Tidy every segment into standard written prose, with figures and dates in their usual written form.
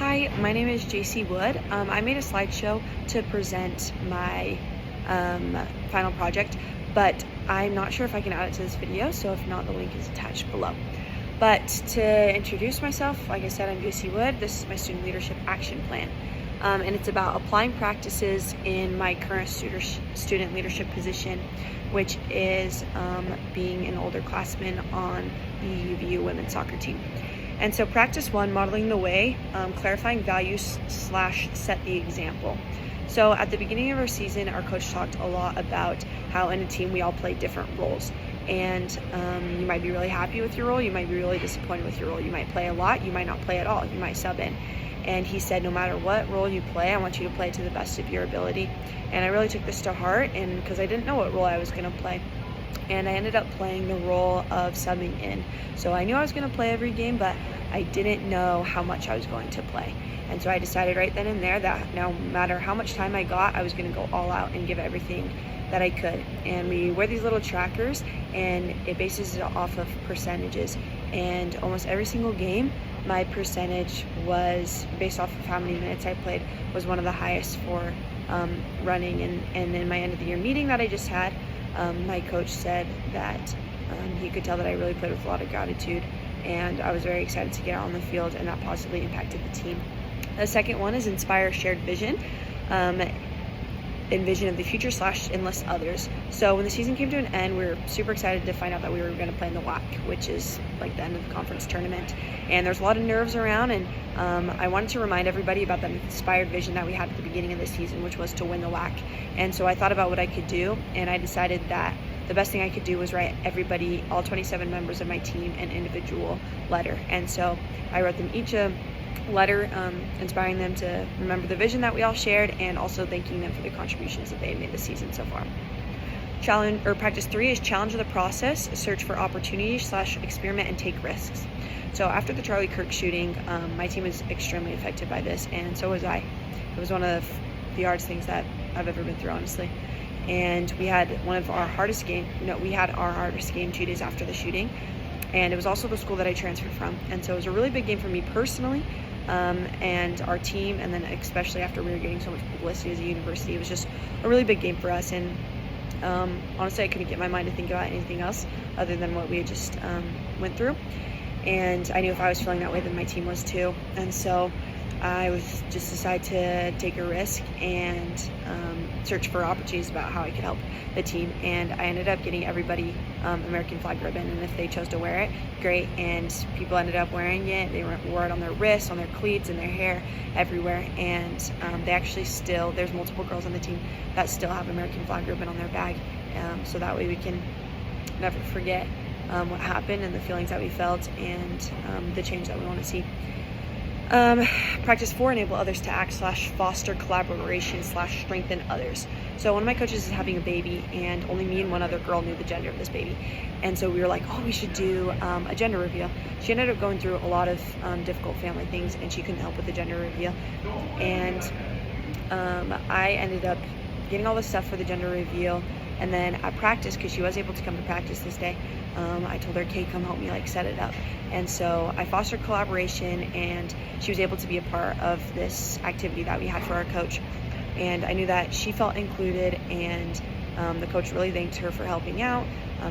Hi, my name is JC Wood. I made a slideshow to present my final project, but I'm not sure if I can add it to this video, so if not, the link is attached below. But to introduce myself, like I said, I'm JC Wood. This is my student leadership action plan. And it's about applying practices in my current student leadership position, which is being an older classman on the UVU women's soccer team. And so practice one, modeling the way, clarifying values / set the example. So at the beginning of our season, our coach talked a lot about how in a team we all play different roles. And you might be really happy with your role, you might be really disappointed with your role. You might play a lot, you might not play at all, you might sub in. And he said, no matter what role you play, I want you to play to the best of your ability. And I really took this to heart, and because I didn't know what role I was going to play. And I ended up playing the role of subbing in. So I knew I was going to play every game, but I didn't know how much I was going to play. And so I decided right then and there that no matter how much time I got, I was going to go all out and give everything that I could. And we wear these little trackers, and it bases it off of percentages. And almost every single game, my percentage was based off of how many minutes I played, was one of the highest for running. And in my end of the year meeting that I just had, my coach said that he could tell that I really played with a lot of gratitude, and I was very excited to get out on the field, and that positively impacted the team. The second one is inspire shared vision. Envision of the future / enlist others. So when the season came to an end, we were super excited to find out that we were going to play in the WAC, which is like the end of the conference tournament. And there's a lot of nerves around, and I wanted to remind everybody about that inspired vision that we had at the beginning of the season, which was to win the WAC. And so I thought about what I could do, and I decided that the best thing I could do was write everybody, all 27 members of my team, an individual letter. And so I wrote them each a letter, inspiring them to remember the vision that we all shared, and also thanking them for the contributions that they had made this season so far. Practice 3 is challenge the process, search for opportunities / experiment and take risks. So after the Charlie Kirk shooting, my team was extremely affected by this, and so was I. It was one of the hardest things that I've ever been through, honestly. And we had our hardest game 2 days after the shooting, and it was also the school that I transferred from. And so it was a really big game for me personally, and our team, and then especially after we were getting so much publicity as a university. It was just a really big game for us, and honestly I couldn't get my mind to think about anything else other than what we had just went through. And I knew if I was feeling that way, then my team was too. And so I just decided to take a risk and search for opportunities about how I could help the team. And I ended up getting everybody American flag ribbon, and if they chose to wear it, great. And people ended up wearing it. They wore it on their wrists, on their cleats, in their hair, everywhere. And they actually there's multiple girls on the team that still have American flag ribbon on their bag, so that way we can never forget what happened and the feelings that we felt, and the change that we want to see. Practice 4, enable others to act / foster collaboration / strengthen others. So one of my coaches is having a baby, and only me and one other girl knew the gender of this baby. And so we were like, oh, we should do a gender reveal. She ended up going through a lot of difficult family things, and she couldn't help with the gender reveal. And I ended up getting all this stuff for the gender reveal. And then at practice, because she was able to come to practice this day, I told her, Kate, come help me set it up. And so I fostered collaboration, and she was able to be a part of this activity that we had for our coach. And I knew that she felt included, and the coach really thanked her for helping out,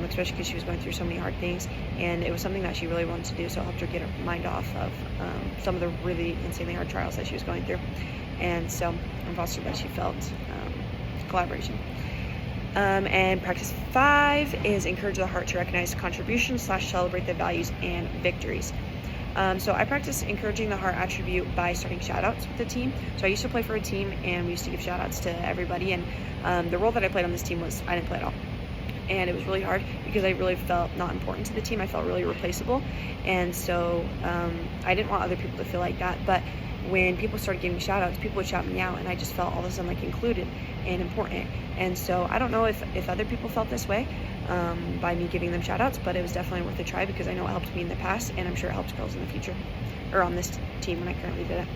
especially because she was going through so many hard things. And it was something that she really wanted to do, so it helped her get her mind off of some of the really insanely hard trials that she was going through. And so I fostered that she felt collaboration. And practice 5 is encourage the heart to recognize contributions / celebrate the values and victories. So I practice encouraging the heart attribute by starting shout outs with the team. So I used to play for a team, and we used to give shout outs to everybody. And the role that I played on this team was I didn't play at all. And it was really hard because I really felt not important to the team. I felt really replaceable. And so I didn't want other people to feel like that. But when people started giving me shout outs, people would shout me out, and I just felt all of a sudden included and important. And so I don't know if other people felt this way by me giving them shout outs, but it was definitely worth a try because I know it helped me in the past, and I'm sure it helps girls in the future, or on this team when I currently did it.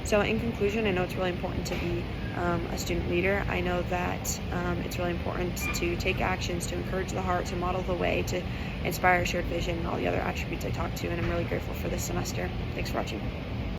So in conclusion, I know it's really important to be a student leader. I know that it's really important to take actions, to encourage the heart, to model the way, to inspire a shared vision, and all the other attributes I talked to, and I'm really grateful for this semester. Thanks for watching.